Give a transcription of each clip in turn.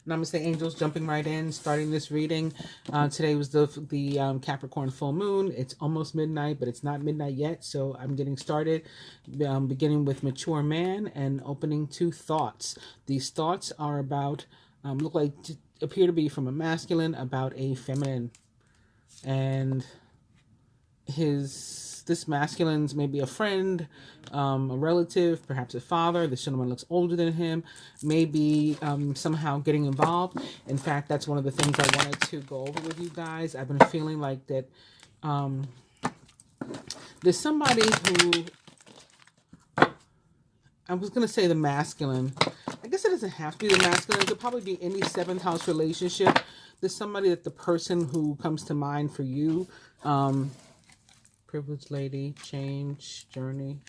Namaste, angels. Jumping right in, starting this reading. Today was the Capricorn full moon. It's almost midnight, but it's not midnight yet, so I'm getting started. Beginning with mature man and opening to thoughts. These thoughts are about appear to be from a masculine about a feminine, and this masculine's maybe a friend, a relative, perhaps a father. This gentleman looks older than him, maybe somehow getting involved. In fact, that's one of the things I wanted to go over with you guys. I've been feeling like that there's somebody who, I was going to say the masculine. I guess it doesn't have to be the masculine. It could probably be any seventh house relationship. There's somebody that the person who comes to mind for you, privileged lady, change, journey.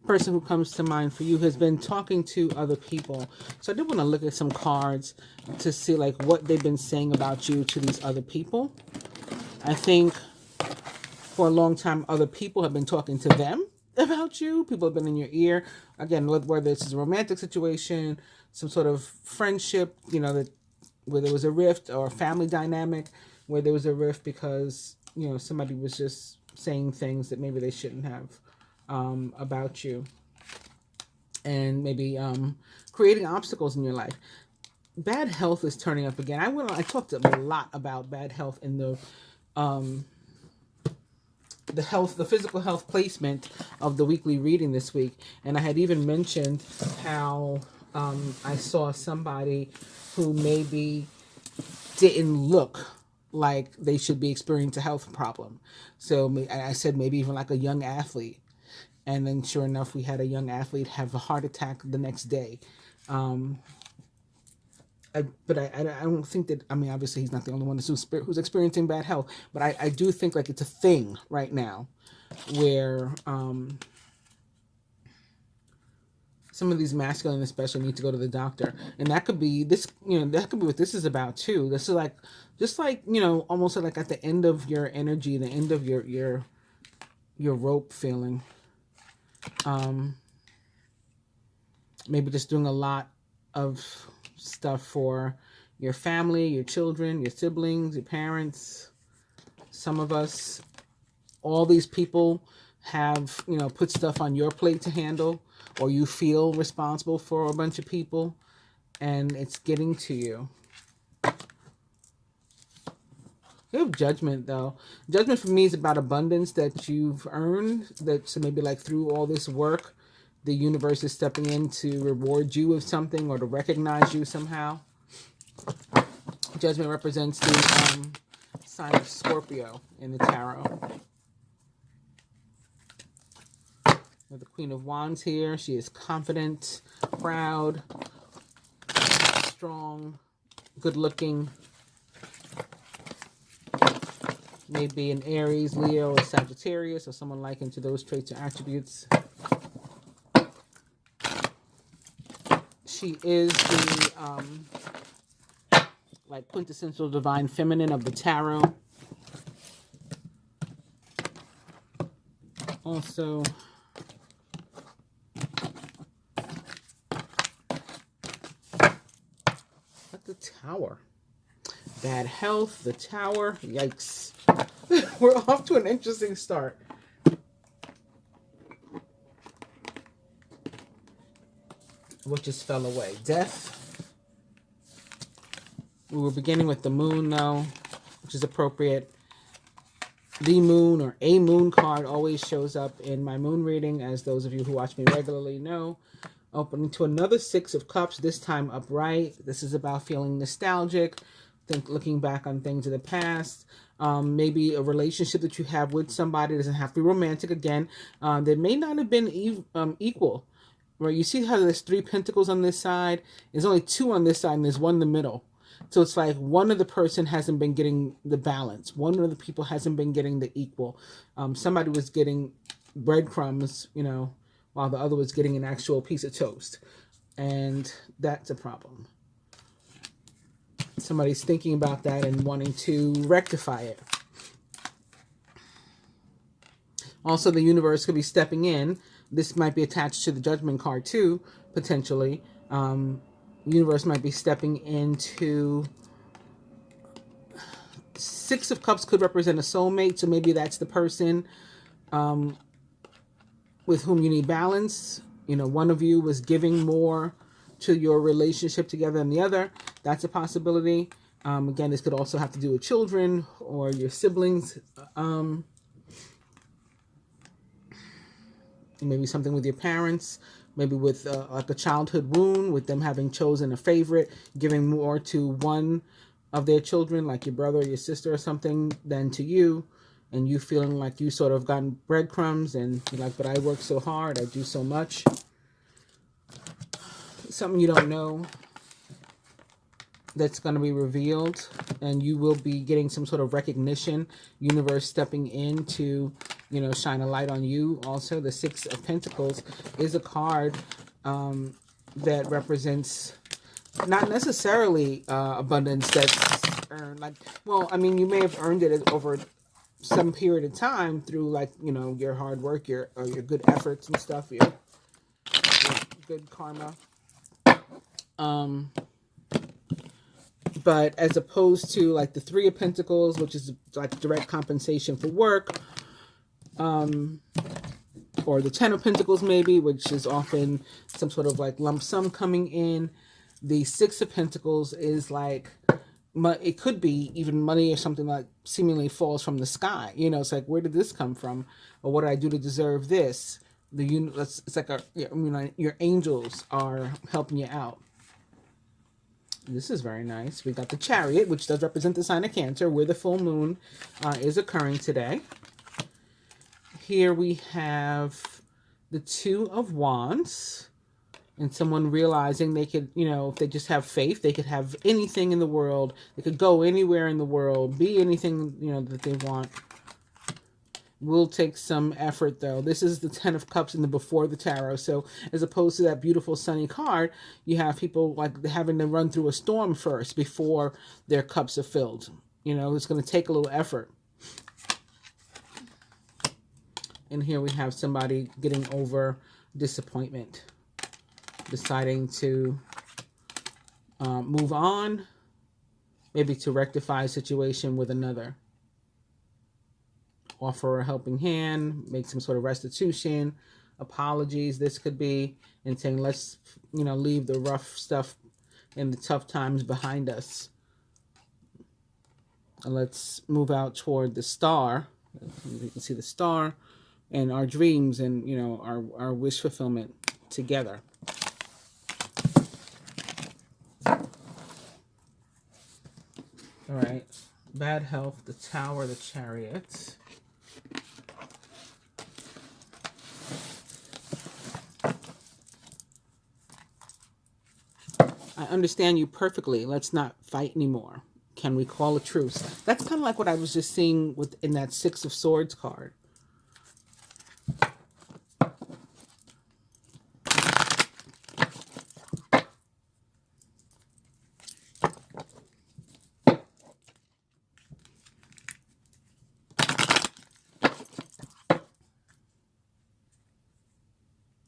Person who comes to mind for you has been talking to other people. So I did want to look at some cards to see like what they've been saying about you to these other people. I think for a long time, other people have been talking to them about you. People have been in your ear. Again, whether it's a romantic situation, some sort of friendship, that where there was a rift, or a family dynamic where there was a rift because, somebody was just saying things that maybe they shouldn't have about you. And maybe creating obstacles in your life. Bad health is turning up again. I talked a lot about bad health in the physical health placement of the weekly reading this week. And I had even mentioned how I saw somebody who maybe didn't look like they should be experiencing a health problem. So I said maybe even like a young athlete. And then sure enough, we had a young athlete have a heart attack the next day. But I don't think that, obviously he's not the only one who's experiencing bad health, but I do think like it's a thing right now where some of these masculine especially need to go to the doctor. And that could be this, that could be what this is about too. This is just like, almost like at the end of your energy, the end of your rope feeling. Maybe just doing a lot of stuff for your family, your children, your siblings, your parents. Some of us, all these people have, put stuff on your plate to handle, or you feel responsible for a bunch of people, and it's getting to you. You have judgment, though. Judgment for me is about abundance that you've earned, so maybe like through all this work, the universe is stepping in to reward you with something or to recognize you somehow. Judgment represents the sign of Scorpio in the tarot. We have the Queen of Wands here. She is confident, proud, strong, good-looking. Maybe an Aries, Leo, or Sagittarius, or someone likened to those traits or attributes. She is the quintessential divine feminine of the tarot. Also, the Tower. Bad health, the Tower. Yikes. We're off to an interesting start. What just fell away? Death. We were beginning with the moon, though, which is appropriate. The moon or a moon card always shows up in my moon reading, as those of you who watch me regularly know. Opening to another Six of Cups, this time upright. This is about feeling nostalgic, looking back on things in the past. Maybe a relationship that you have with somebody. It doesn't have to be romantic again. That may not have been equal. Right? You see how there's 3 pentacles on this side? There's only 2 on this side, and there's 1 in the middle. So it's like one of the person hasn't been getting the balance. One of the people hasn't been getting the equal. Somebody was getting breadcrumbs, while the other was getting an actual piece of toast. And that's a problem. Somebody's thinking about that and wanting to rectify it. Also, the universe could be stepping in. This might be attached to the Judgment card too, potentially, Universe might be stepping into. Six of Cups could represent a soulmate, so maybe that's the person with whom you need balance. You know, one of you was giving more to your relationship together than the other. That's a possibility. Again, this could also have to do with children or your siblings. Maybe something with your parents. Maybe with like a childhood wound, with them having chosen a favorite, giving more to one of their children, like your brother or your sister or something, than to you. And you feeling like you sort of gotten breadcrumbs and you're like, but I work so hard, I do so much. Something you don't know that's going to be revealed, and you will be getting some sort of recognition. Universe stepping in to, you know, shine a light on you. Also, the Six of Pentacles is a card that represents not necessarily abundance that's earned. Like, well, I mean, you may have earned it over some period of time through, like, you know, your hard work, your good efforts and stuff, your good karma. But as opposed to like the Three of Pentacles, which is like direct compensation for work, or the Ten of Pentacles maybe, which is often some sort of like lump sum coming in. The Six of Pentacles is like, it could be even money or something like seemingly falls from the sky. You know, it's like, where did this come from? Or what did I do to deserve this? It's like your angels are helping you out. This is very nice. We got the Chariot, which does represent the sign of Cancer, where the full moon is occurring today. Here we have the Two of Wands, and someone realizing they could, you know, if they just have faith, they could have anything in the world. They could go anywhere in the world, be anything, you know, that they want. Will take some effort, though. This is the Ten of Cups in the before the tarot. So as opposed to that beautiful sunny card, you have people like having to run through a storm first before their cups are filled. You know, it's going to take a little effort. And here we have somebody getting over disappointment, deciding to move on, maybe to rectify a situation with another. Offer a helping hand, make some sort of restitution, apologies, this could be, and saying, let's, you know, leave the rough stuff and the tough times behind us. And let's move out toward the star. You can see the star and our dreams and, you know, our wish fulfillment together. All right. Bad health, the Tower, the Chariot. I understand you perfectly. Let's not fight anymore. Can we call a truce? That's kind of like what I was just seeing in that Six of Swords card.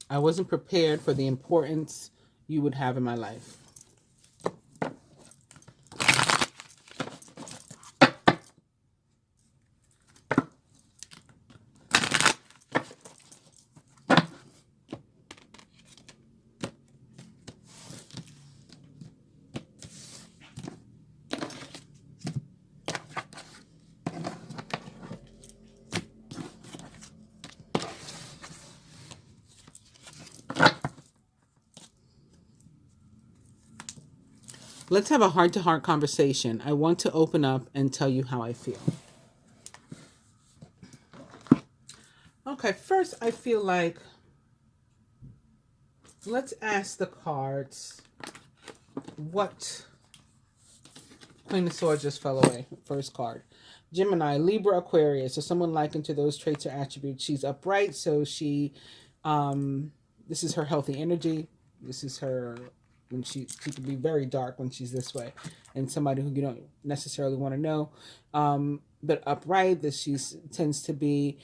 I wasn't prepared for the importance you would have in my life. Let's have a heart-to-heart conversation. I want to open up and tell you how I feel. Okay, first I feel like, let's ask the cards what Queen of Swords just fell away. First card. Gemini, Libra, Aquarius. So someone likened to those traits or attributes. She's upright, so she, this is her healthy energy. This is her, when she can be very dark when she's this way. And somebody who you don't necessarily want to know. But upright, that she tends to be,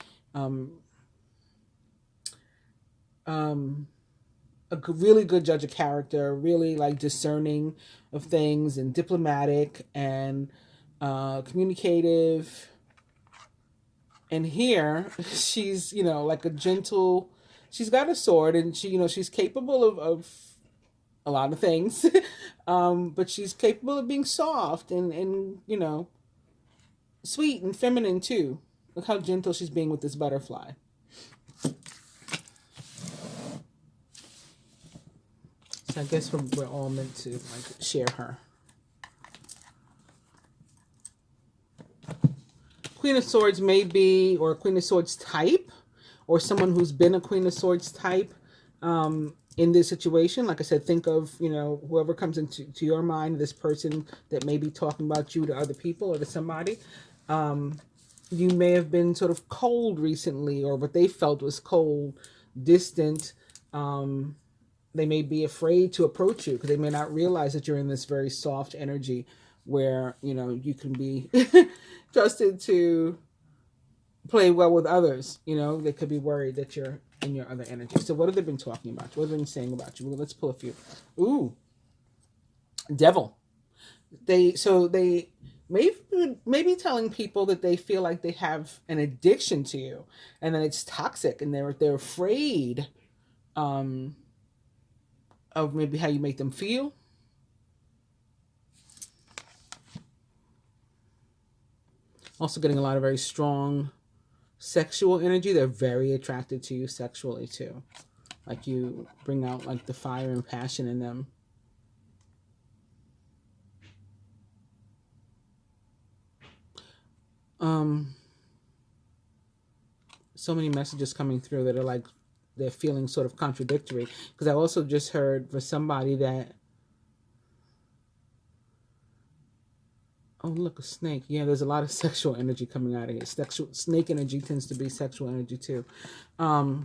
really good judge of character, really like discerning of things, and diplomatic, and communicative. And here she's, you know, like a gentle, she's got a sword, and she, you know, she's capable of a lot of things. But she's capable of being soft and, you know, sweet and feminine too. Look how gentle she's being with this butterfly. So I guess we're all meant to like share her. Queen of Swords may be, or a Queen of Swords type, or someone who's been a Queen of Swords type in this situation. Like I said, think of, you know, whoever comes into your mind, this person that may be talking about you to other people or to somebody. You may have been sort of cold recently, or what they felt was cold, distant. They may be afraid to approach you because they may not realize that you're in this very soft energy where, you know, you can be trusted to play well with others. You know, they could be worried that you're in your other energy. So what have they been talking about you? What have they been saying about you? Well, let's pull a few. Ooh, Devil. They may be telling people that they feel like they have an addiction to you, and that it's toxic, and they're afraid of maybe how you make them feel. Also getting a lot of very strong sexual energy. They're very attracted to you sexually too. Like you bring out like the fire and passion in them. So many messages coming through that are like, they're feeling sort of contradictory. Because I also just heard for somebody that, oh, look, a snake. Yeah, there's a lot of sexual energy coming out of here. Snake energy tends to be sexual energy too. For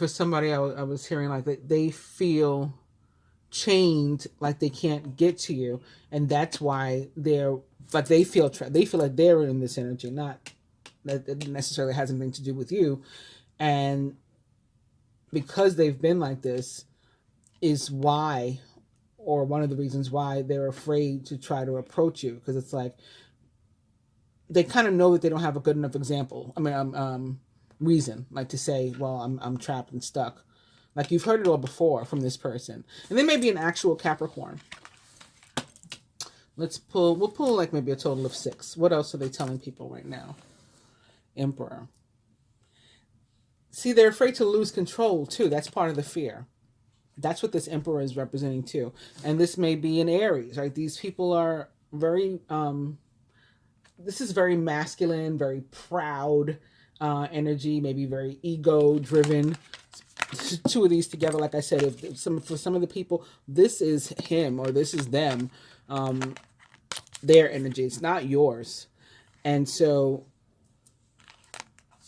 somebody, I was hearing like that they feel chained, like they can't get to you, and that's why they're like they feel like they're in this energy, not that it necessarily has anything to do with you. And because they've been like this is why, or one of the reasons why they're afraid to try to approach you, because it's like they kind of know that they don't have a good enough example. I mean, reason, like to say, well, I'm trapped and stuck. Like you've heard it all before from this person, and they may be an actual Capricorn. We'll pull like maybe a total of 6. What else are they telling people right now? Emperor. See, they're afraid to lose control too. That's part of the fear. That's what this Emperor is representing too. And this may be in Aries, right? These people are very, this is very masculine, very proud energy, maybe very ego driven. Two of these together, like I said, for some of the people, this is him or this is them, their energy. It's not yours. And so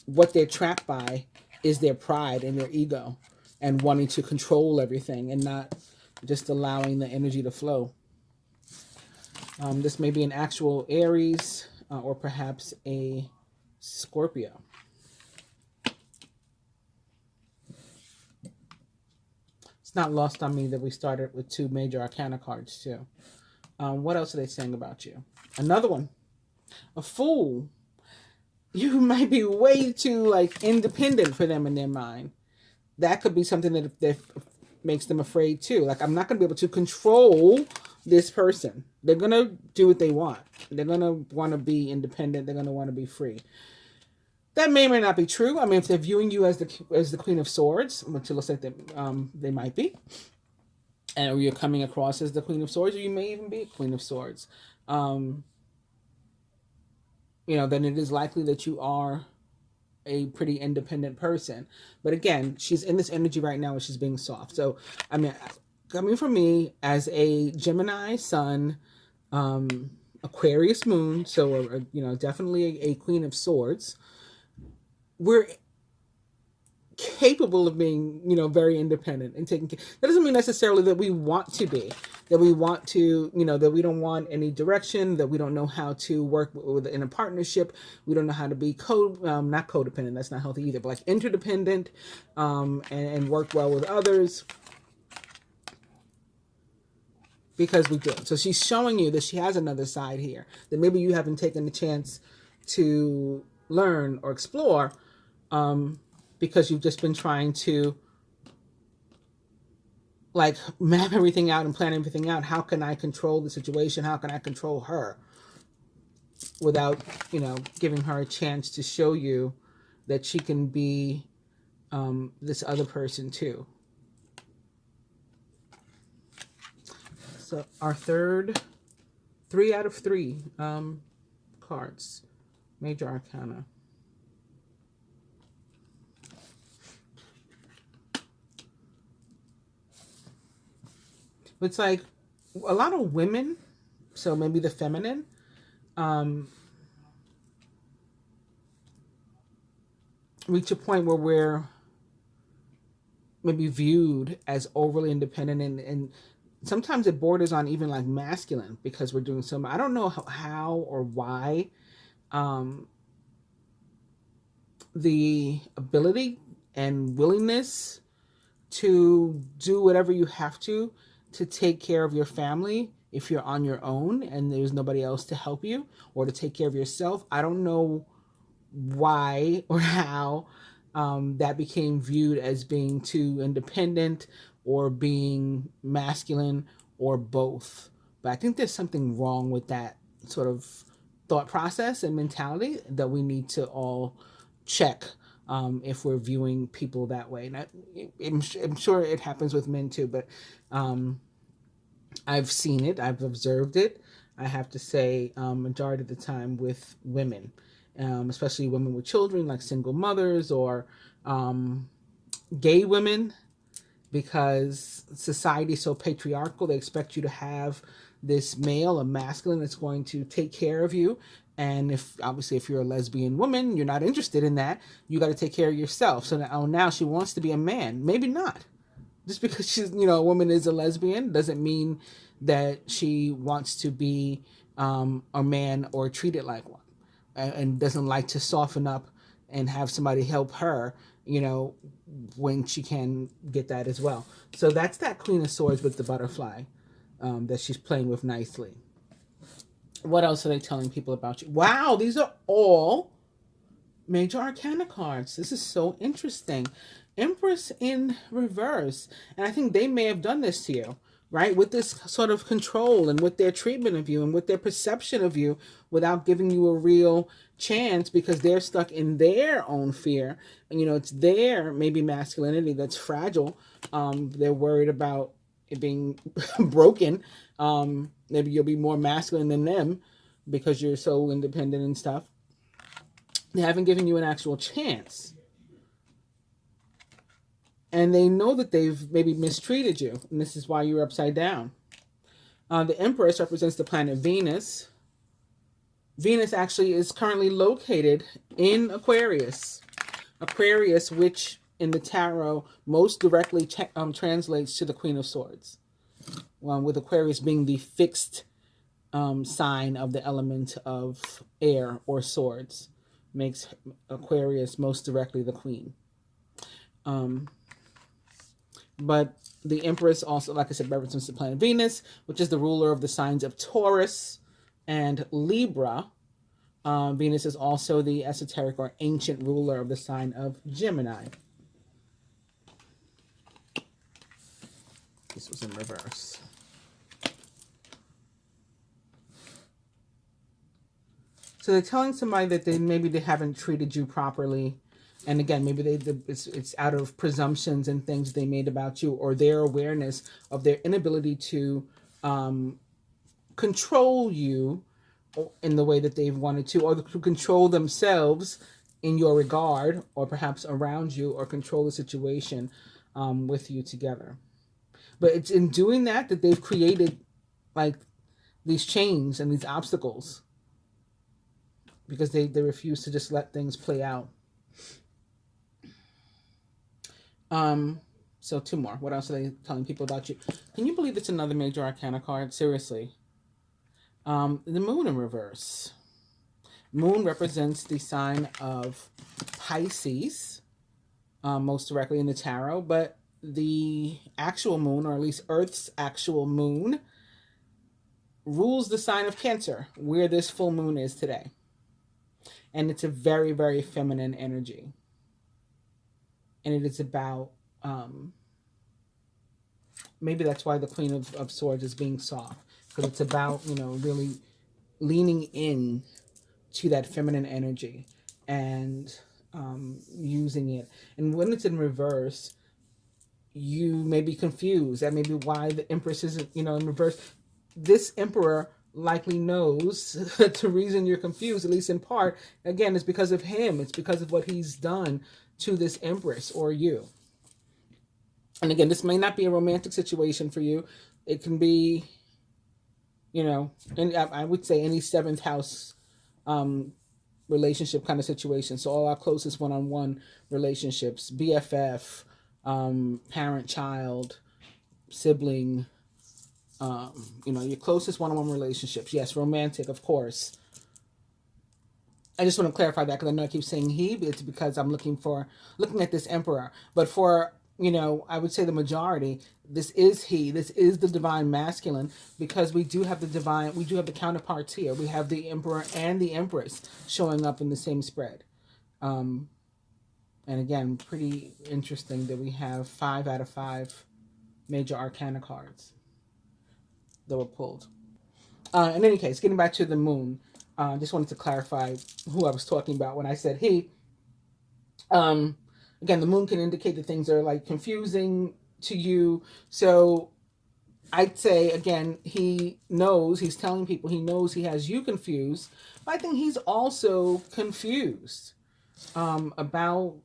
what they're trapped by is their pride and their ego and wanting to control everything and not just allowing the energy to flow. This may be an actual Aries or perhaps a Scorpio. It's not lost on me that we started with 2 major arcana cards too. What else are they saying about you? Another one. A Fool. You might be way too like independent for them in their mind. That could be something that makes them afraid too. Like, I'm not going to be able to control this person. They're going to do what they want. They're going to want to be independent. They're going to want to be free. That may or may not be true. I mean, if they're viewing you as the Queen of Swords, which it looks like they might be, and you're coming across as the Queen of Swords, or you may even be a Queen of Swords, you know, then it is likely that you are a pretty independent person. But again, she's in this energy right now and she's being soft. So, I mean, coming from me as a Gemini sun, Aquarius moon, so, you know, definitely a Queen of Swords, capable of being, you know, very independent and taking care. That doesn't mean necessarily that we want to be, that we want to, you know, that we don't want any direction, that we don't know how to work in a partnership. We don't know how to be not codependent. That's not healthy either, but like interdependent, and work well with others, because we do. So she's showing you that she has another side here that maybe you haven't taken the chance to learn or explore, because you've just been trying to like map everything out and plan everything out. How can I control the situation? How can I control her without, you know, giving her a chance to show you that she can be this other person too. So our third 3 out of 3 cards, Major Arcana. It's like a lot of women, so maybe the feminine, reach a point where we're maybe viewed as overly independent, and sometimes it borders on even like masculine, because we're doing so much. I don't know how or why the ability and willingness to do whatever you have to take care of your family if you're on your own and there's nobody else to help you, or to take care of yourself. I don't know why or how that became viewed as being too independent or being masculine or both. But I think there's something wrong with that sort of thought process and mentality that we need to all check if we're viewing people that way. And I'm sure it happens with men too, but I've seen it, I've observed it, I have to say, majority of the time with women, especially women with children, like single mothers or gay women, because society is so patriarchal. They expect you to have this male, a masculine, that's going to take care of you. And if you're a lesbian woman, you're not interested in that. You got to take care of yourself. So now she wants to be a man. Maybe not. Just because she's, you know, a woman is a lesbian doesn't mean that she wants to be a man or treated like one, and doesn't like to soften up and have somebody help her, you know, when she can get that as well. So that's that Queen of Swords with the butterfly that she's playing with nicely. What else are they telling people about you? Wow, these are all Major Arcana cards. This is so interesting. Empress in reverse. And I think they may have done this to you, right? With this sort of control and with their treatment of you and with their perception of you, without giving you a real chance, because they're stuck in their own fear. And, you know, it's their maybe masculinity that's fragile. They're worried about it being broken. Maybe you'll be more masculine than them because you're so independent and stuff. They haven't given you an actual chance. And they know that they've maybe mistreated you. And this is why you're upside down. The Empress represents the planet Venus. Venus actually is currently located in Aquarius. Aquarius, which in the tarot most directly translates to the Queen of Swords. With Aquarius being the fixed sign of the element of air or swords, makes Aquarius most directly the queen. But the Empress also, like I said, represents the planet Venus, which is the ruler of the signs of Taurus and Libra. Venus is also the esoteric or ancient ruler of the sign of Gemini. This was in reverse. So they're telling somebody that maybe they haven't treated you properly. And again, maybe it's out of presumptions and things they made about you, or their awareness of their inability to control you in the way that they've wanted to, or to control themselves in your regard, or perhaps around you, or control the situation with you together. But it's in doing that they've created like these chains and these obstacles, because they refuse to just let things play out. So 2 more. What else are they telling people about you? Can you believe it's another major arcana card? Seriously. The moon in reverse. Moon represents the sign of Pisces, most directly in the tarot, but the actual moon, or at least Earth's actual moon, rules the sign of Cancer, where this full moon is today. And it's a very, very feminine energy. And it is about, maybe that's why the Queen of Swords is being soft, because it's about, really leaning in to that feminine energy and using it. And when it's in reverse, you may be confused. That may be why the Empress isn't, in reverse. This Emperor likely knows the reason you're confused, at least in part. Again, it's because of him. It's because of what he's done to this Empress or you. And again, this may not be a romantic situation for you. It can be, and I would say any 7th house relationship kind of situation. So all our closest one-on-one relationships, BFF, parent-child, sibling, your closest one-on-one relationships. Yes, romantic, of course. I just want to clarify that because I know I keep saying he, but it's because I'm looking at this Emperor. But for, I would say the majority, this is he. This is the divine masculine, because we do have the counterparts here. We have the Emperor and the Empress showing up in the same spread. And again, pretty interesting that we have 5 out of 5 major arcana cards that were pulled. In any case, getting back to the moon, just wanted to clarify who I was talking about when I said he. Again, the moon can indicate that things are like confusing to you. So I'd say, again, he's telling people he knows he has you confused, but I think he's also confused about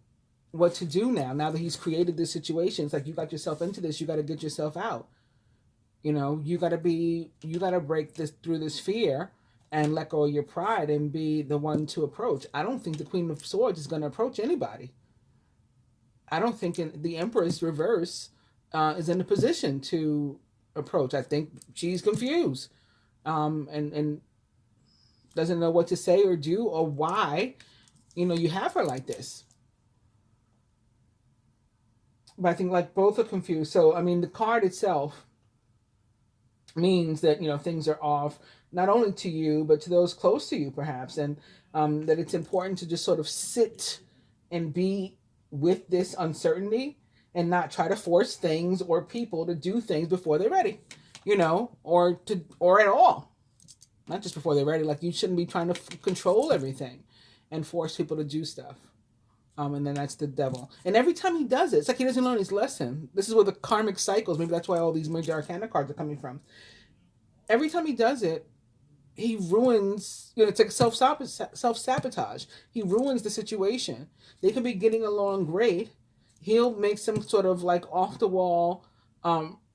what to do now that he's created this situation. It's like, you got yourself into this, you got to get yourself out. You got to break through this fear and let go of your pride and be the one to approach. I don't think the Queen of Swords is going to approach anybody. I don't think the Empress reverse is in a position to approach. I think she's confused and doesn't know what to say or do or why, you have her like this. But I think like both are confused. So, I mean, the card itself means that, things are off, not only to you, but to those close to you, perhaps. And that it's important to just sort of sit and be with this uncertainty and not try to force things or people to do things before they're ready, or at all. Not just before they're ready. Like, you shouldn't be trying to control everything and force people to do stuff. And then that's the devil. And every time he does it, it's like he doesn't learn his lesson. This is where the karmic cycles, maybe that's why all these major arcana cards are coming from. Every time he does it, he ruins, it's like self-sabotage. He ruins the situation. They could be getting along great. He'll make some sort of like off-the-wall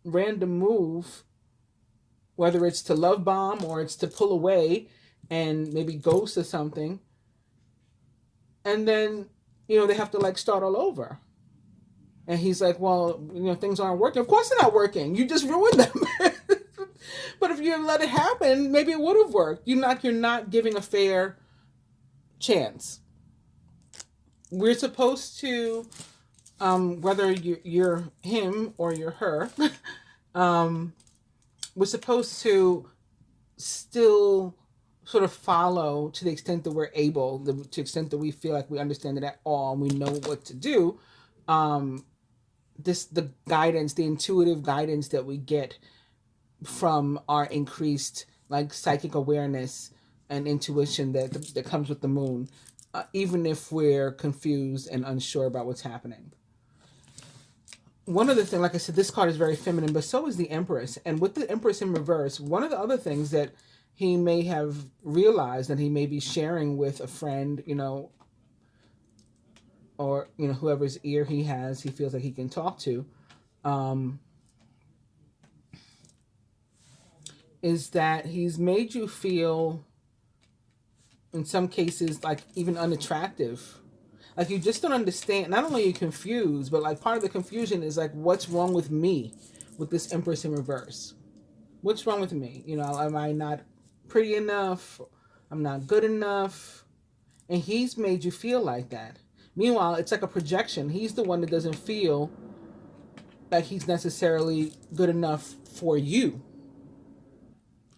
random move, whether it's to love bomb or it's to pull away and maybe ghost or something. And then, they have to like start all over. And he's like, well, things aren't working. Of course they're not working. You just ruined them. But if you had let it happen, maybe it would have worked. You're not giving a fair chance. We're supposed to, whether you're him or you're her, we're supposed to still sort of follow to the extent that we're able, to the extent that we feel like we understand it at all and we know what to do. The guidance, the intuitive guidance that we get from our increased like psychic awareness and intuition that comes with the moon, even if we're confused and unsure about what's happening. One other thing, like I said, this card is very feminine, but so is the Empress. And with the Empress in reverse, one of the other things that he may have realized that he may be sharing with a friend, or, whoever's ear he feels like he can talk to, is that he's made you feel, in some cases, like even unattractive. Like, you just don't understand. Not only are you confused, but like part of the confusion is like, what's wrong with me with this Empress in reverse? What's wrong with me? You know, am I not pretty enough? I'm not good enough. And he's made you feel like that. Meanwhile, it's like a projection. He's the one that doesn't feel like he's necessarily good enough for you.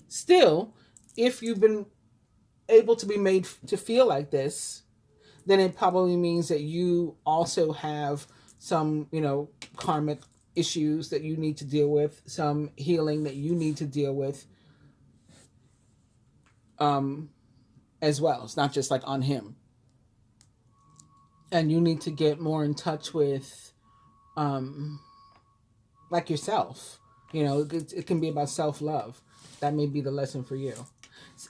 Still, if you've been able to be made to feel like this, then it probably means that you also have some, you know, karmic issues that you need to deal with, some healing that you need to deal with, as well. It's not just like on him. And you need to get more in touch with, like yourself. You know, it can be about self-love. That may be the lesson for you.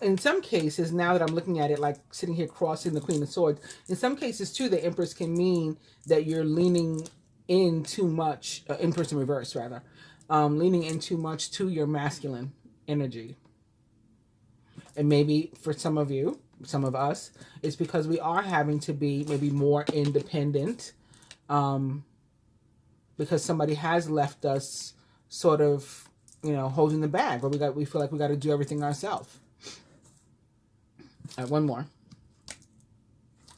In some cases, now that I'm looking at it, like sitting here crossing the Queen of Swords, in some cases too, the Empress can mean that you're leaning in too much, Empress in reverse rather, leaning in too much to your masculine energy. And maybe for some of you, some of us, it's because we are having to be maybe more independent, because somebody has left us sort of, you know, holding the bag, or we feel like we got to do everything ourselves. All right, one more.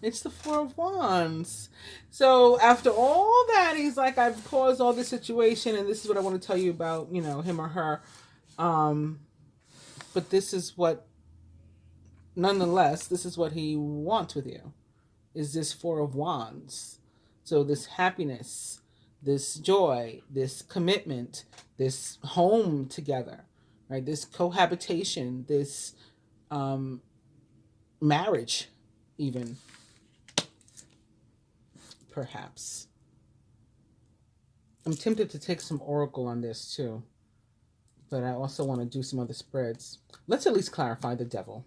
It's the Four of Wands. So after all that, he's like, I've caused all this situation, and this is what I want to tell you about, you know, him or her. But this is what, nonetheless, this is what he wants with you, is this Four of Wands. So this happiness, this joy, this commitment, this home together, right? This cohabitation, this marriage, even, perhaps. I'm tempted to take some oracle on this too, but I also want to do some other spreads. Let's at least clarify the devil.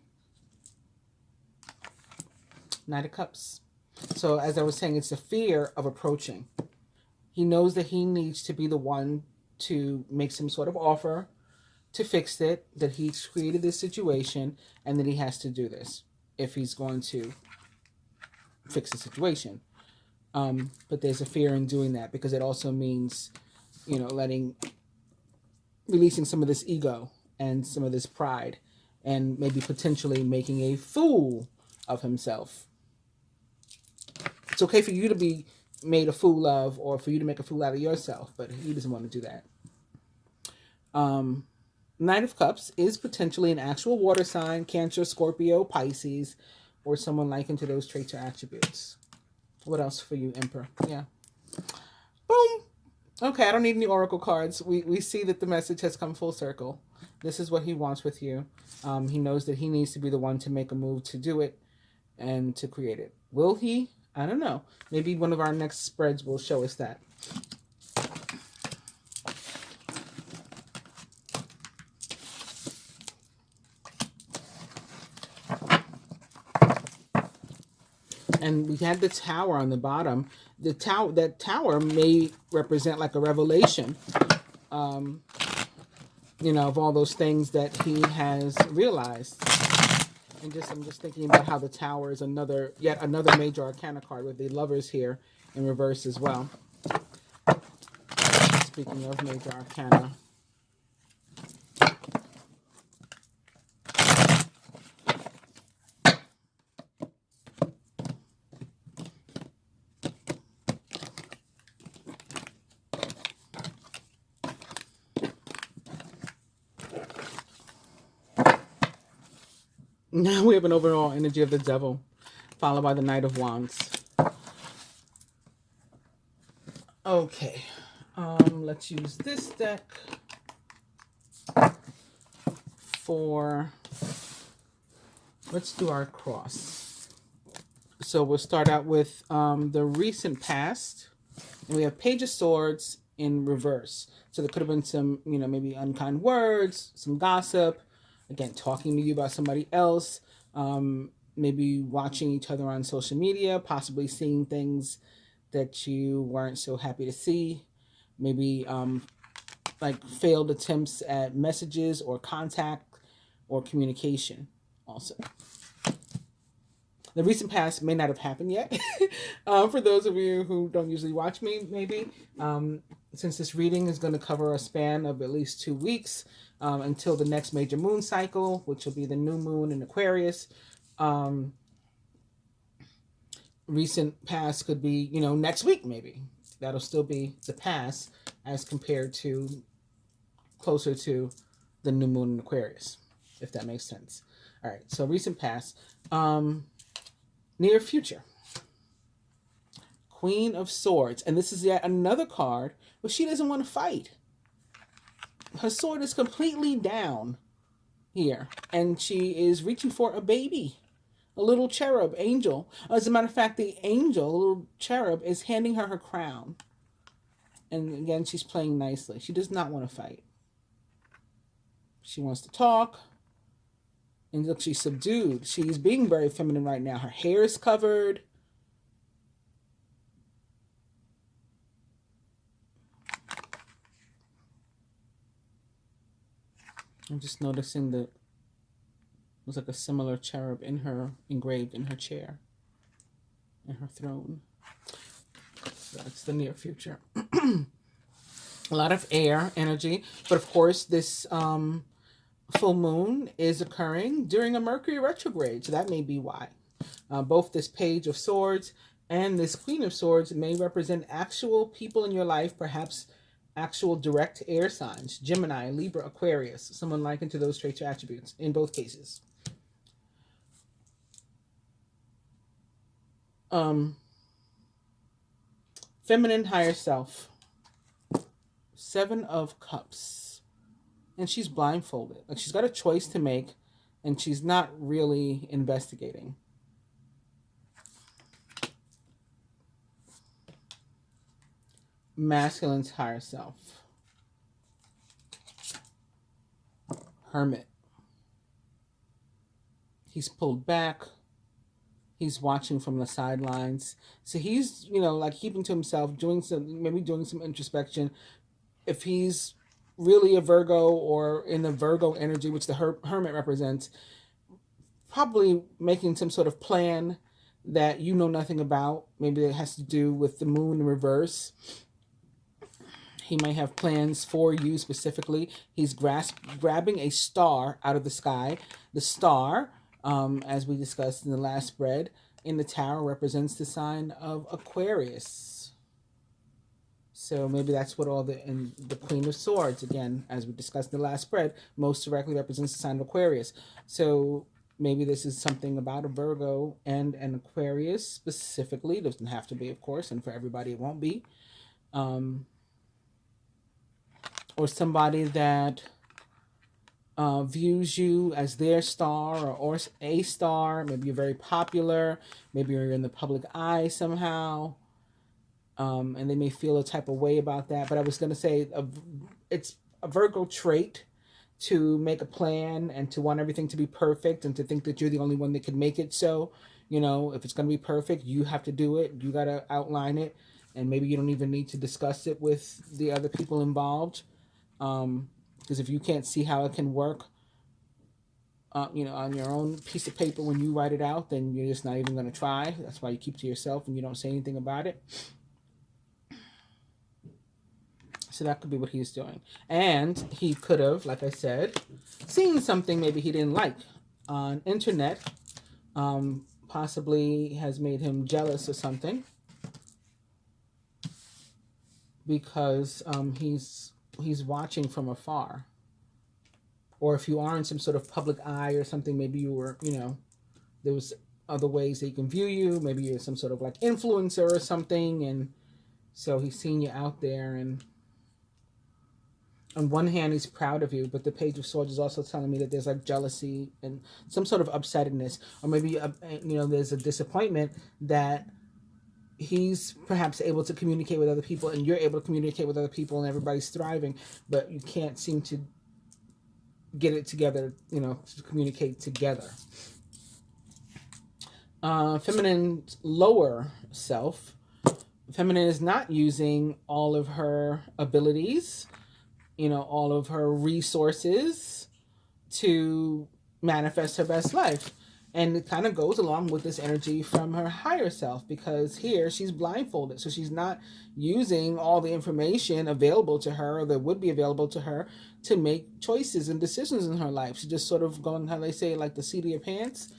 Knight of Cups. So as I was saying, it's the fear of approaching. He knows that he needs to be the one to make some sort of offer to fix it, that he's created this situation, and that he has to do this if he's going to fix the situation. But there's a fear in doing that, because it also means, you know, releasing some of this ego and some of this pride, and maybe potentially making a fool of himself. It's okay for you to be made a fool of, or for you to make a fool out of yourself, but he doesn't want to do that. Knight of Cups is potentially an actual water sign, Cancer, Scorpio, Pisces, or someone likened to those traits or attributes. What else for you, Emperor? Yeah. Boom. Okay, I don't need any oracle cards. We see that the message has come full circle. This is what he wants with you. He knows that he needs to be the one to make a move to do it and to create it. Will he? I don't know. Maybe one of our next spreads will show us that. And we had the Tower on the bottom. That tower may represent like a revelation, you know, of all those things that he has realized. And I'm just thinking about how the Tower is yet another major arcana card, with the Lovers here in reverse as well. Speaking of major arcana. Now we have an overall energy of the Devil, followed by the Knight of Wands. Okay, let's use this deck let's do our cross. So we'll start out with the recent past, and we have Page of Swords in reverse. So there could have been some, you know, maybe unkind words, some gossip, again, talking to you about somebody else, maybe watching each other on social media, possibly seeing things that you weren't so happy to see, maybe like failed attempts at messages or contact or communication also. The recent past may not have happened yet. For those of you who don't usually watch me, maybe, since this reading is going to cover a span of at least 2 weeks until the next major moon cycle, which will be the new moon in Aquarius. Recent past could be, next week maybe. That'll still be the past as compared to closer to the new moon in Aquarius, if that makes sense. All right, so recent past. Near future. Queen of Swords. And this is yet another card where she doesn't want to fight. Her sword is completely down here. And she is reaching for a baby. A little cherub, angel. As a matter of fact, the angel, a little cherub, is handing her her crown. And again, she's playing nicely. She does not want to fight. She wants to talk. And look, she's subdued. She's being very feminine right now. Her hair is covered. I'm just noticing that there's like a similar cherub in her, engraved in her chair, in her throne. So that's the near future. A lot of air energy. But of course, this full moon is occurring during a Mercury retrograde, so that may be why. Both this Page of Swords and this Queen of Swords may represent actual people in your life, perhaps actual direct air signs, Gemini, Libra, Aquarius, someone likened to those traits or attributes in both cases. Feminine higher self. 7 of Cups. And she's blindfolded. Like, she's got a choice to make, and she's not really investigating. Masculine's higher self. Hermit. He's pulled back. He's watching from the sidelines. So he's, like keeping to himself, maybe doing some introspection. If he's really a Virgo or in the Virgo energy, which the hermit represents, probably making some sort of plan that you know nothing about. Maybe it has to do with the moon in reverse. He might have plans for you specifically. He's grabbing a star out of the sky. The star, as we discussed in the last spread, in the tarot represents the sign of Aquarius. So maybe that's what in the Queen of Swords, again, as we discussed in the last spread, most directly represents the sign of Aquarius. So maybe this is something about a Virgo and an Aquarius specifically. It doesn't have to be, of course, and for everybody it won't be. Or somebody that views you as their star or a star. Maybe you're very popular. Maybe you're in the public eye somehow. And they may feel a type of way about that. But I was going to say it's a Virgo trait to make a plan and to want everything to be perfect and to think that you're the only one that can make it. So, if it's going to be perfect, you have to do it. You got to outline it. And maybe you don't even need to discuss it with the other people involved. Because if you can't see how it can work, on your own piece of paper when you write it out, then you're just not even going to try. That's why you keep to yourself and you don't say anything about it. So that could be what he's doing. And he could have, like I said, seen something maybe he didn't like on internet. Possibly has made him jealous or something. Because he's watching from afar. Or if you are in some sort of public eye or something, maybe you were, there was other ways that he can view you. Maybe you're some sort of like influencer or something. And so he's seen you out there, and on one hand, he's proud of you, but the Page of Swords is also telling me that there's like jealousy and some sort of upsetness, or maybe, there's a disappointment that he's perhaps able to communicate with other people and you're able to communicate with other people and everybody's thriving, but you can't seem to get it together, to communicate together. Feminine lower self. Feminine is not using all of her abilities, all of her resources to manifest her best life. And it kind of goes along with this energy from her higher self, because here she's blindfolded. So she's not using all the information available to her, or that would be available to her, to make choices and decisions in her life. She's just sort of going, how they say, like the seat of your pants.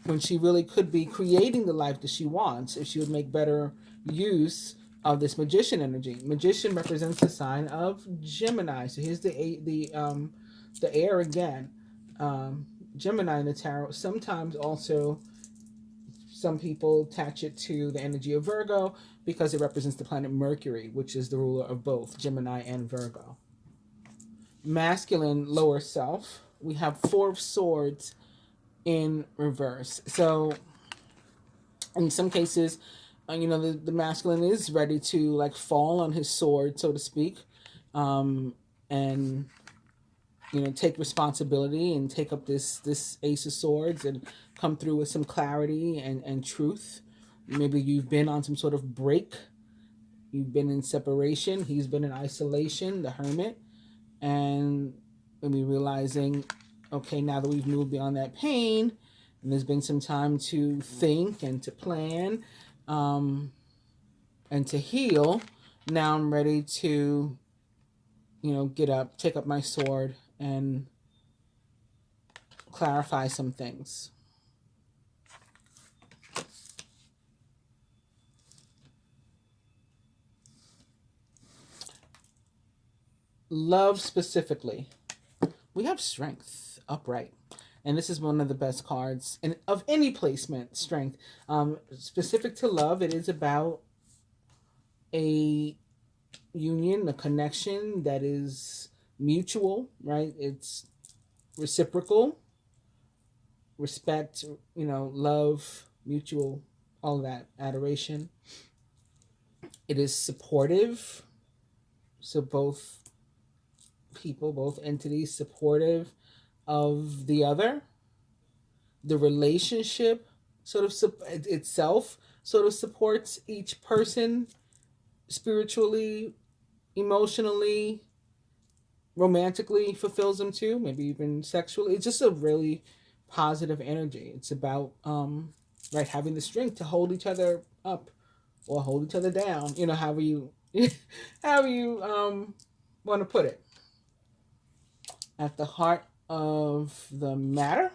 When she really could be creating the life that she wants if she would make better use of this magician energy. Magician represents the sign of Gemini. So here's the air again. Gemini in the tarot. Sometimes also some people attach it to the energy of Virgo because it represents the planet Mercury, which is the ruler of both Gemini and Virgo. Masculine lower self. We have Four of Swords in reverse. So in some cases, the masculine is ready to like fall on his sword, so to speak, and take responsibility and take up this Ace of Swords and come through with some clarity and truth. Maybe you've been on some sort of break. You've been in separation. He's been in isolation, the hermit, and maybe realizing, okay, now that we've moved beyond that pain, and there's been some time to think and to plan, and to heal, now I'm ready to, get up, take up my sword, and clarify some things. Love specifically. We have Strength, upright. And this is one of the best cards of any placement, Strength. Specific to love, it is about a union, a connection that is mutual, right? It's reciprocal, respect, love, mutual, all of that, adoration. It is supportive. So both people, both entities, supportive of the other. The relationship sort of itself sort of supports each person spiritually, emotionally, romantically, fulfills them too, maybe even sexually. It's just a really positive energy. It's about having the strength to hold each other up or hold each other down, however you want to put it. At the heart of the matter,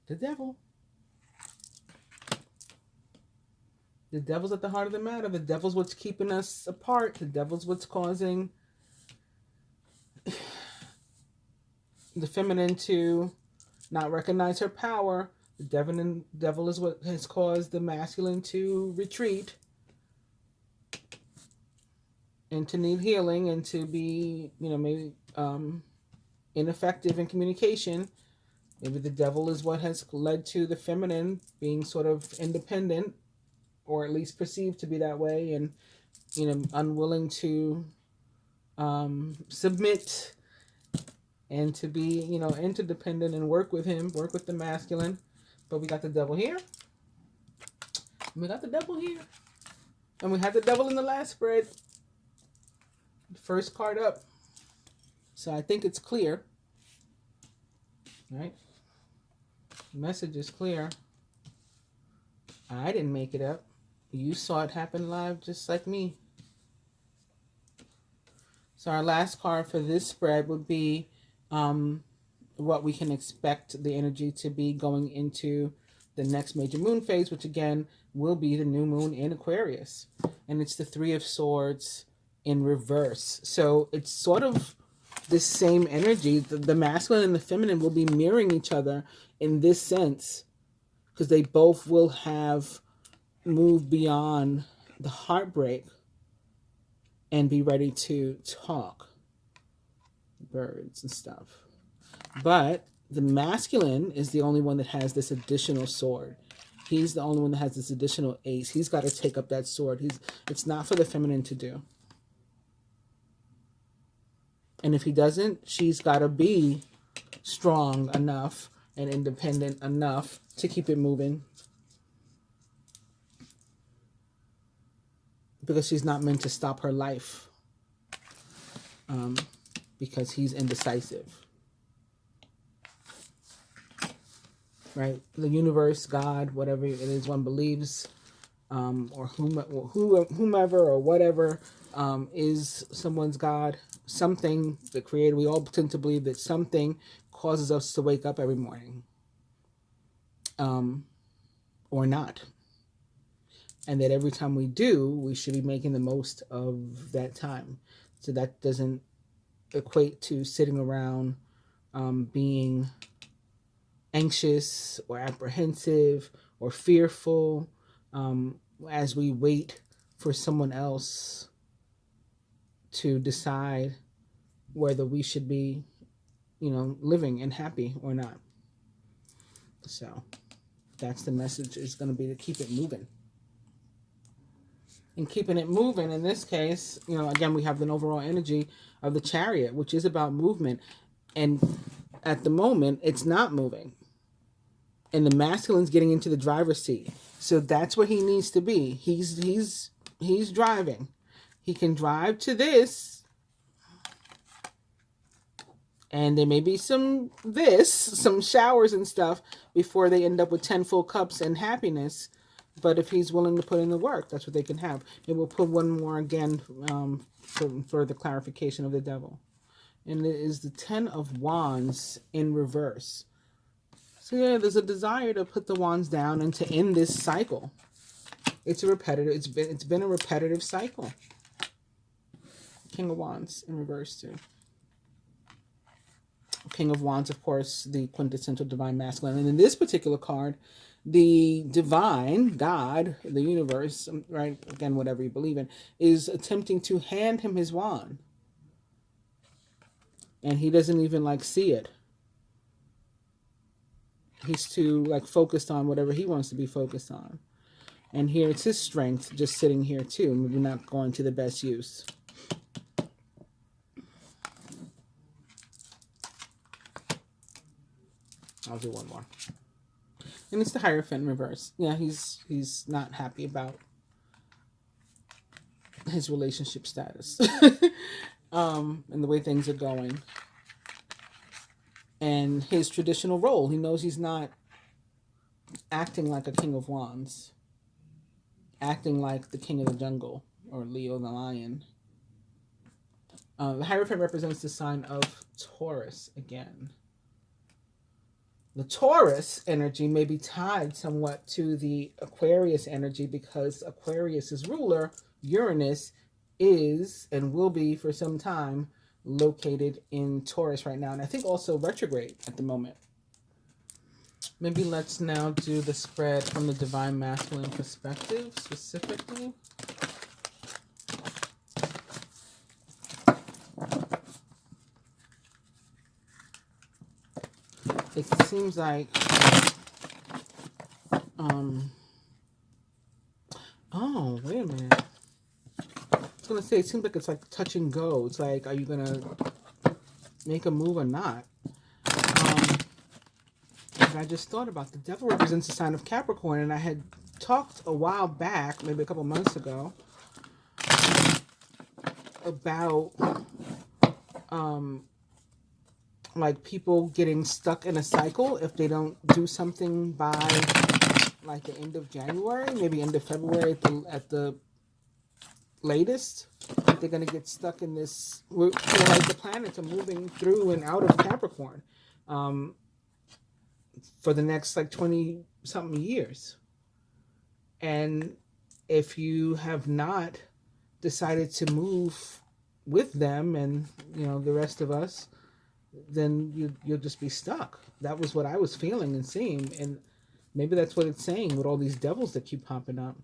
the devil. The devil's at the heart of the matter. The devil's what's keeping us apart. The devil's what's causing the feminine to not recognize her power. The devil is what has caused the masculine to retreat and to need healing and to be, maybe ineffective in communication. Maybe the devil is what has led to the feminine being sort of independent, or at least perceived to be that way, and unwilling to submit and to be interdependent and work with the masculine. But we got the devil here. We got the devil here, and we had the devil in the last spread. The first card up. So I think it's clear, right? The message is clear. I didn't make it up. You saw it happen live just like me. So our last card for this spread would be what we can expect the energy to be going into the next major moon phase, which again will be the new moon in Aquarius. And it's the Three of Swords in reverse. So it's sort of this same energy. The masculine and the feminine will be mirroring each other in this sense, because they both will have moved beyond the heartbreak and be ready to talk. Birds and stuff. But the masculine is the only one that has this additional sword. He's the only one that has this additional ace. He's got to take up that sword. It's not for the feminine to do. And if he doesn't, she's got to be strong enough and independent enough to keep it moving. Because she's not meant to stop her life. because he's indecisive. Right? The universe, God, whatever it is one believes, or whomever or whatever is someone's God, something, the Creator. We all tend to believe that something causes us to wake up every morning, or not. And that every time we do, we should be making the most of that time. So that doesn't equate to sitting around being anxious or apprehensive or fearful as we wait for someone else to decide whether we should be, living and happy or not. So that's the message, is going to be to keep it moving. And keeping it moving, in this case, again, we have the overall energy of the Chariot, which is about movement. And at the moment, it's not moving. And the masculine's getting into the driver's seat. So that's where he needs to be. He's driving. He can drive to this. And there may be some showers and stuff before they end up with 10 full cups and happiness. But if he's willing to put in the work, that's what they can have. And we'll put one more again for further clarification of the devil. And it is the 10 of Wands in reverse. So yeah, there's a desire to put the wands down and to end this cycle. It's been a repetitive cycle. King of Wands in reverse too. King of Wands, of course, the quintessential divine masculine. And in this particular card, the divine, God, the universe, right, again, whatever you believe in, is attempting to hand him his wand. And he doesn't even, see it. He's too, focused on whatever he wants to be focused on. And here it's his strength just sitting here, too. Maybe not going to the best use. I'll do one more. And it's the Hierophant in reverse. Yeah, he's not happy about his relationship status and the way things are going. And his traditional role. He knows he's not acting like a King of Wands. Acting like the King of the Jungle or Leo the Lion. The Hierophant represents the sign of Taurus again. The Taurus energy may be tied somewhat to the Aquarius energy because Aquarius's ruler, Uranus, is and will be for some time located in Taurus right now. And I think also retrograde at the moment. Maybe let's now do the spread from the divine masculine perspective specifically. It seems like, oh, wait a minute. I was going to say, it seems like it's like touch and go. It's like, are you going to make a move or not? I just thought about the devil represents the sign of Capricorn, and I had talked a while back, maybe a couple months ago, about people getting stuck in a cycle if they don't do something by the end of January, maybe end of February at the latest. They're going to get stuck in this, the planets are moving through and out of Capricorn for the next 20 something years. And if you have not decided to move with them and the rest of us, then you'll just be stuck. That was what I was feeling and seeing, and maybe that's what it's saying with all these devils that keep popping up.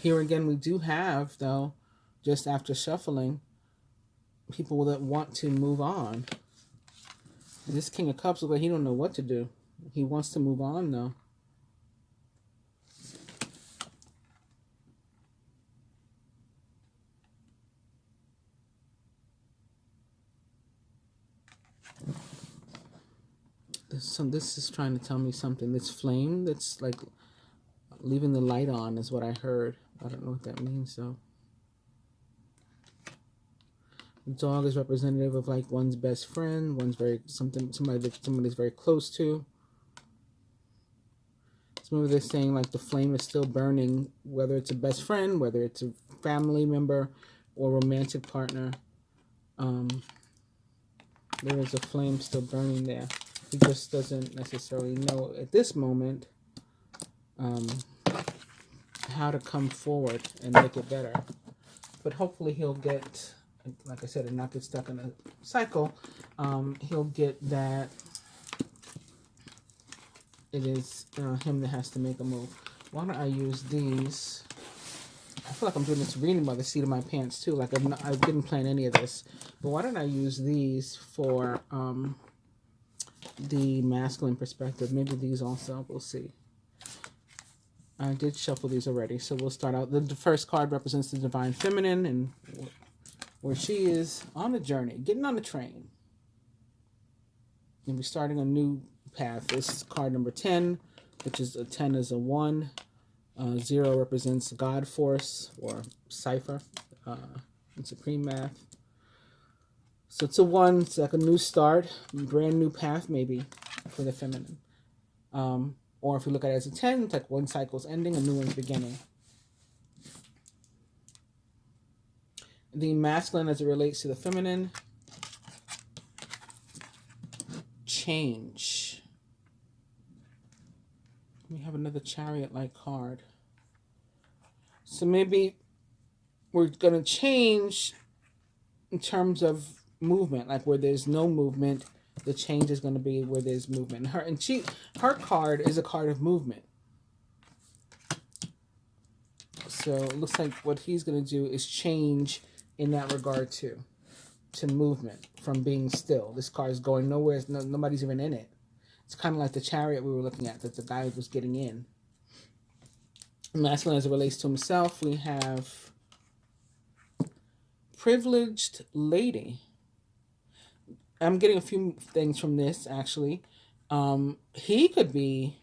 Here again, we do have, though, just after shuffling, people that want to move on. This King of Cups looks like he don't know what to do. He wants to move on, though. This is trying to tell me something. This flame that's leaving the light on is what I heard. I don't know what that means, though. Dog is representative of like one's best friend, one's somebody's very close to. So maybe they're saying like the flame is still burning, whether it's a best friend, whether it's a family member or romantic partner. There is a flame still burning there. He just doesn't necessarily know at this moment how to come forward and make it better. But hopefully he'll get, like I said, and not get stuck in a cycle. He'll get that it is him that has to make a move. Why don't I use these? I feel like I'm doing this reading by the seat of my pants too. Like I didn't plan any of this. But why don't I use these for the masculine perspective? Maybe these also. We'll see. I did shuffle these already, so we'll start out. The first card represents the divine feminine and where she is on a journey, getting on the train. And we're starting a new path. This is card number 10, which is a 10 is a 1. 0 represents God Force or Cipher in Supreme Math. So it's a 1. It's like a new start, brand new path maybe for the feminine. Or if you look at it as a 10, it's like one cycle's ending, a new one's beginning. The masculine as it relates to the feminine, change. We have another chariot-like card. So maybe we're going to change in terms of movement, like where there's no movement, the change is going to be where there's movement. Her card is a card of movement. So it looks like what he's going to do is change in that regard too, to movement from being still. This card is going nowhere. Nobody's even in it. It's kind of like the chariot we were looking at, that the guy was getting in. Masculine as it relates to himself, we have privileged lady. I'm getting a few things from this, actually. He could be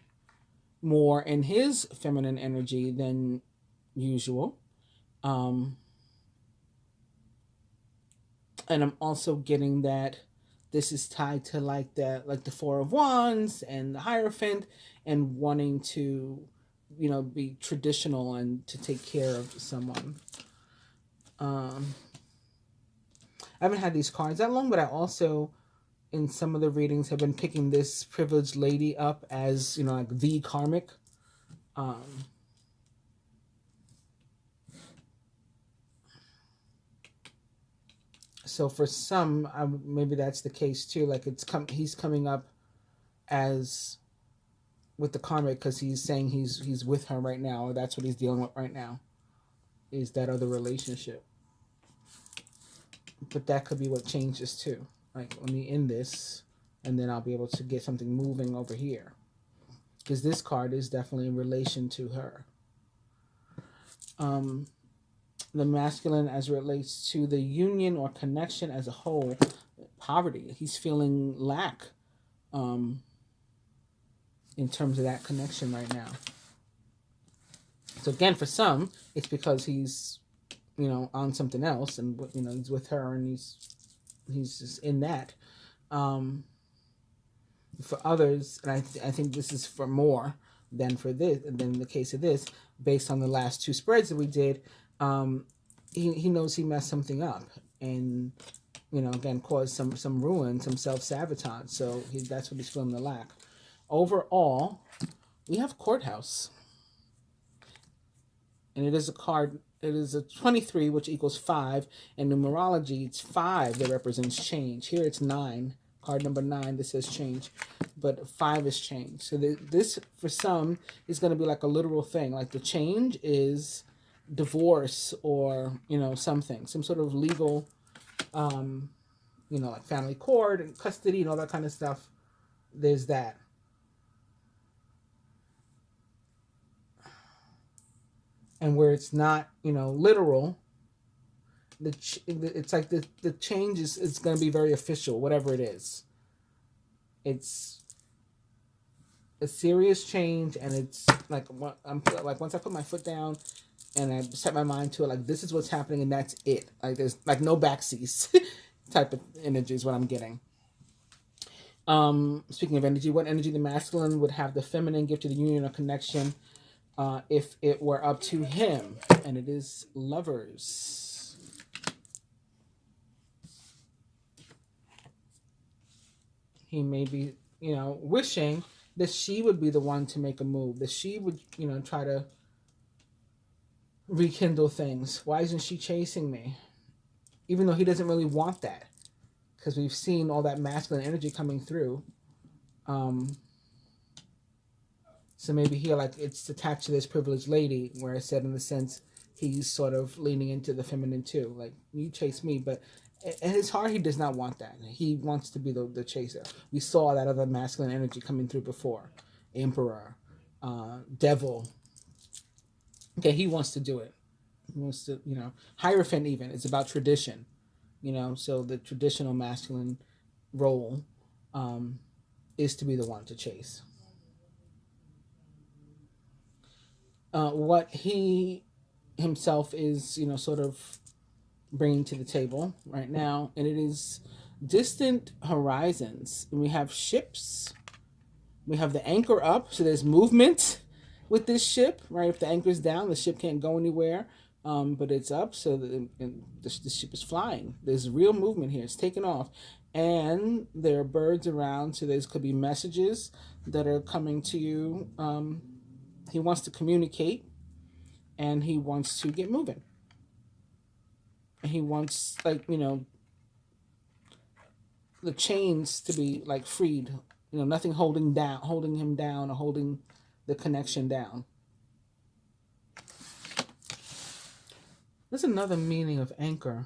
more in his feminine energy than usual. And I'm also getting that this is tied to like the Four of Wands and the Hierophant and wanting to, be traditional and to take care of someone. I haven't had these cards that long, but I also, in some of the readings, have been picking this privileged lady up as, like the karmic. So for some, maybe that's the case too. Like he's coming up as with the karmic because he's saying he's with her right now, or that's what he's dealing with right now, is that other relationship. But that could be what changes too. Like, let me end this, and then I'll be able to get something moving over here. Because this card is definitely in relation to her. The masculine as it relates to the union or connection as a whole, poverty. He's feeling lack in terms of that connection right now. So again, for some, it's because he's on something else, and he's with her, and he's just in that. For others, and I think this is for more than for this, than the case of this, based on the last two spreads that we did. He knows he messed something up, and again caused some ruin, some self-sabotage. So that's what he's feeling the lack. Overall, we have Courthouse, and it is a card. It is a 23, which equals 5. In numerology, it's 5 that represents change. Here it's 9. Card number 9 that says change. But 5 is change. So this, for some, is going to be like a literal thing. Like the change is divorce or, something. Some sort of legal, like family court and custody and all that kind of stuff. There's that. And where it's not, literal, it's like the change is going to be very official, whatever it is. It's a serious change, and it's like once I put my foot down, and I set my mind to it, like, this is what's happening and that's it. Like, there's like no backseas type of energy is what I'm getting. Speaking of energy, what energy the masculine would have the feminine give to the union or connection if it were up to him? And it is Lovers. He may be, wishing that she would be the one to make a move, that she would, try to rekindle things. Why isn't she chasing me? Even though he doesn't really want that, because we've seen all that masculine energy coming through. So maybe here, like, it's attached to this privileged lady, where I said, in a sense, he's sort of leaning into the feminine too. Like, you chase me, but in his heart, he does not want that. He wants to be the chaser. We saw that other masculine energy coming through before. Emperor, devil. Okay, he wants to do it. He wants to, Hierophant even. It's about tradition, so the traditional masculine role is to be the one to chase. What he himself is, sort of bringing to the table right now, and it is distant horizons. And we have ships. We have the anchor up, so there's movement with this ship, right? If the anchor's down, the ship can't go anywhere, but it's up, so the ship is flying. There's real movement here. It's taking off. And there are birds around, so there could be messages that are coming to you. He wants to communicate, and he wants to get moving. And he wants, like, the chains to be, like, freed. Nothing holding him down, or holding the connection down. There's another meaning of anchor.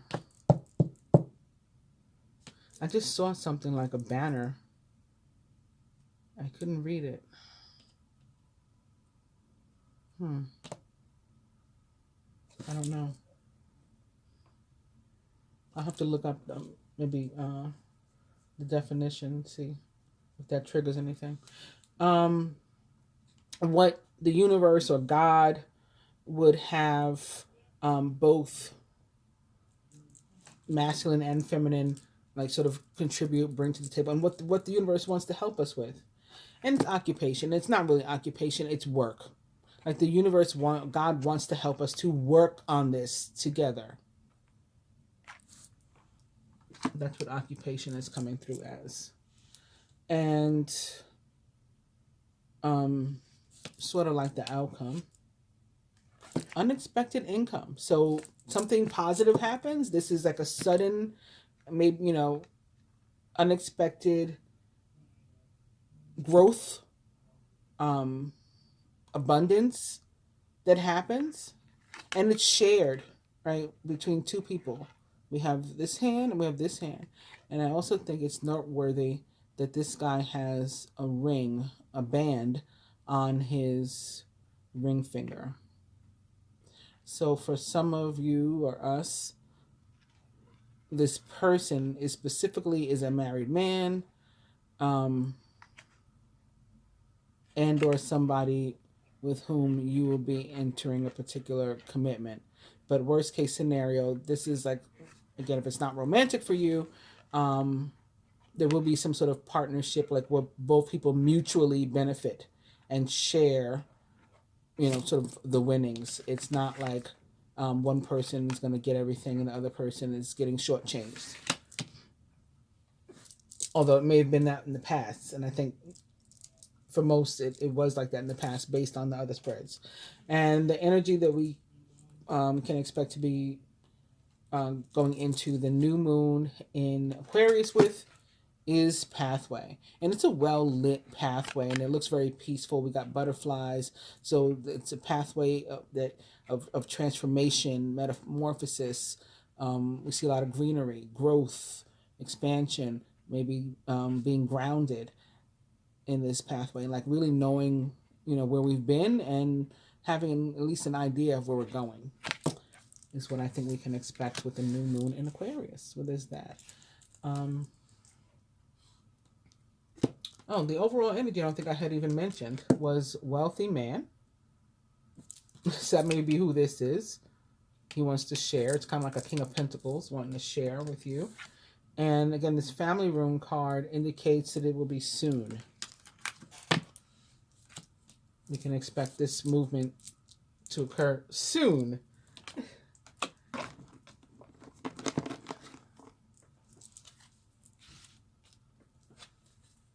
I just saw something like a banner. I couldn't read it. I don't know. I'll have to look up maybe the definition, see if that triggers anything. What the universe or God would have both masculine and feminine, like, sort of contribute, bring to the table, and what the universe wants to help us with. And it's occupation. It's not really occupation, it's work. Like, the universe God wants to help us to work on this together. That's what occupation is coming through as. And sort of like the outcome. Unexpected income. So something positive happens. This is like a sudden, maybe, unexpected growth, abundance that happens, and it's shared, right, between two people. We have this hand and we have this hand. And I also think it's noteworthy that this guy has a ring, a band on his ring finger. So for some of you or us, this person is a married man, and or somebody with whom you will be entering a particular commitment. But worst case scenario, this is like, again, if it's not romantic for you, there will be some sort of partnership, like, where both people mutually benefit and share, sort of the winnings. It's not like one person is going to get everything and the other person is getting shortchanged. Although it may have been that in the past, and I think for most it was like that in the past based on the other spreads. And the energy that we can expect to be going into the new moon in Aquarius with is pathway, and it's a well lit pathway, and it looks very peaceful. We got butterflies, so it's a pathway of transformation, metamorphosis. We see a lot of greenery, growth, expansion, maybe being grounded in this pathway, like really knowing, where we've been and having at least an idea of where we're going is what I think we can expect with the new moon in Aquarius. What is that? The overall energy I don't think I had even mentioned was wealthy man. So that may be who this is. He wants to share. It's kind of like a King of Pentacles wanting to share with you. And again, this family room card indicates that it will be soon. We can expect this movement to occur soon.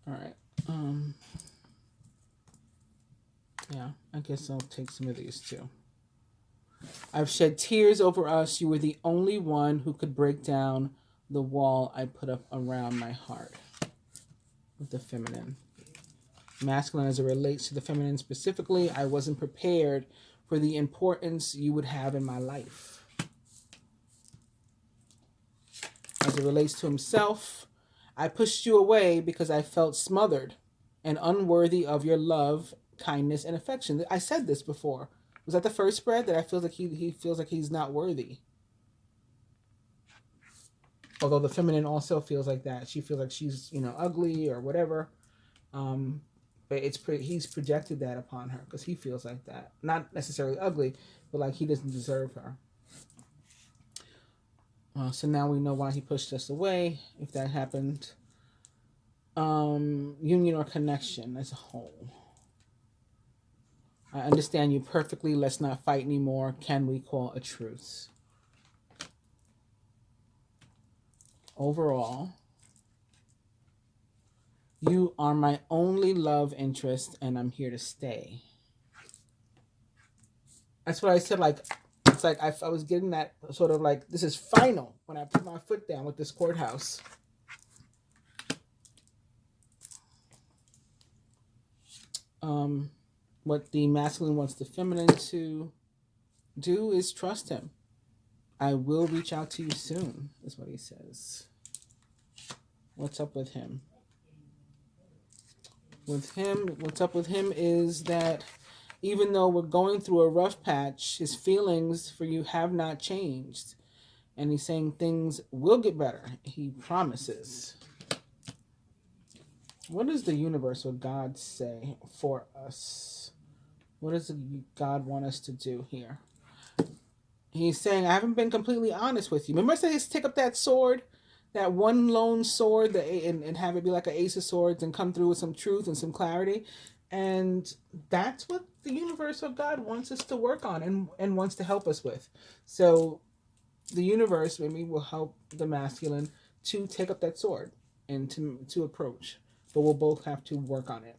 All right. Yeah, I guess I'll take some of these too. I've shed tears over us. You were the only one who could break down the wall I put up around my heart. With the feminine. Masculine as it relates to the feminine specifically, I wasn't prepared for the importance you would have in my life. As it relates to himself, I pushed you away because I felt smothered and unworthy of your love, kindness, and affection. I said this before. Was that the first spread that I feel like he feels like he's not worthy? Although the feminine also feels like that. She feels like she's, ugly or whatever. But he's projected that upon her because he feels like that. Not necessarily ugly, but like he doesn't deserve her. So now we know why he pushed us away, if that happened. Union or connection as a whole. I understand you perfectly. Let's not fight anymore. Can we call a truce? Overall, you are my only love interest, and I'm here to stay. That's what I said. Like, it's like I was getting that sort of like, this is final when I put my foot down with this courthouse. What the masculine wants the feminine to do is trust him. I will reach out to you soon, is what he says. What's up with him? What's up with him is that even though we're going through a rough patch, his feelings for you have not changed. And he's saying things will get better. He promises. What does the universe or God say for us? What does God want us to do here? He's saying, I haven't been completely honest with you. Remember I said he's take up that sword? That one lone sword and have it be like an ace of swords and come through with some truth and some clarity. And that's what the universe of God wants us to work on and wants to help us with. So the universe maybe will help the masculine to take up that sword and to approach. But we'll both have to work on it.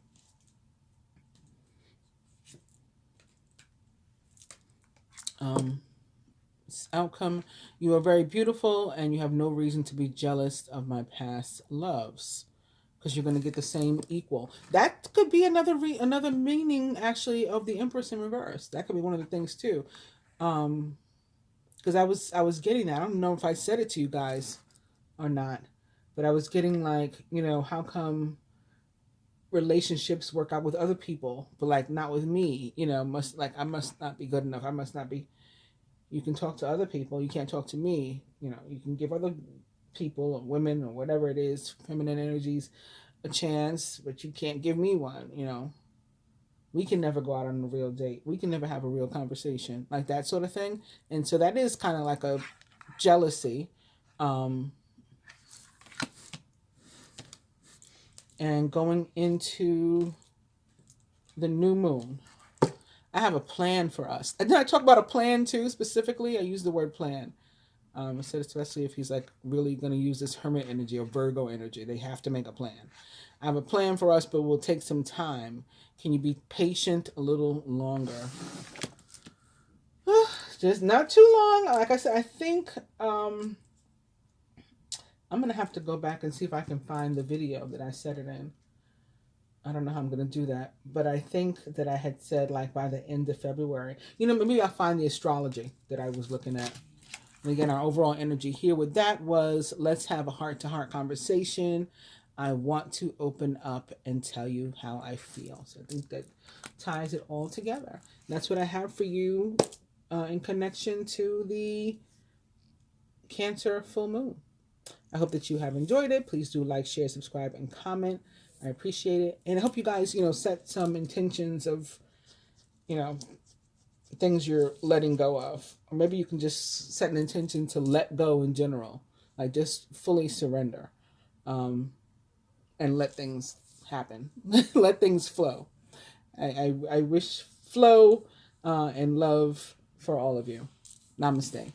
Outcome, you are very beautiful and you have no reason to be jealous of my past loves because you're going to get the same equal. That could be another meaning actually of the Empress in reverse. That could be one of the things too. Because I was getting that. I don't know if I said it to you guys or not, but I was getting like, how come relationships work out with other people but like not with me? I must not be good enough. I must not be. You can talk to other people. You can't talk to me. You can give other people or women or whatever it is, feminine energies, a chance, but you can't give me one. We can never go out on a real date. We can never have a real conversation, like that sort of thing. And so that is kind of like a jealousy. And going into the new moon, I have a plan for us. And then I talk about a plan too, specifically. I use the word plan. I said especially if he's like really going to use this Hermit energy or Virgo energy, they have to make a plan. I have a plan for us, but we'll take some time. Can you be patient a little longer? Just not too long. Like I said, I think I'm going to have to go back and see if I can find the video that I said it in. I don't know how I'm going to do that, but I think that I had said like by the end of February, maybe I'll find the astrology that I was looking at. And again, our overall energy here with that was, let's have a heart-to-heart conversation. I want to open up and tell you how I feel. So I think that ties it all together. That's what I have for you in connection to the Cancer full moon. I hope that you have enjoyed it. Please do like, share, subscribe, and comment. I appreciate it. And I hope you guys, set some intentions of, things you're letting go of. Or maybe you can just set an intention to let go in general, like just fully surrender, and let things happen, let things flow. I wish flow and love for all of you. Namaste.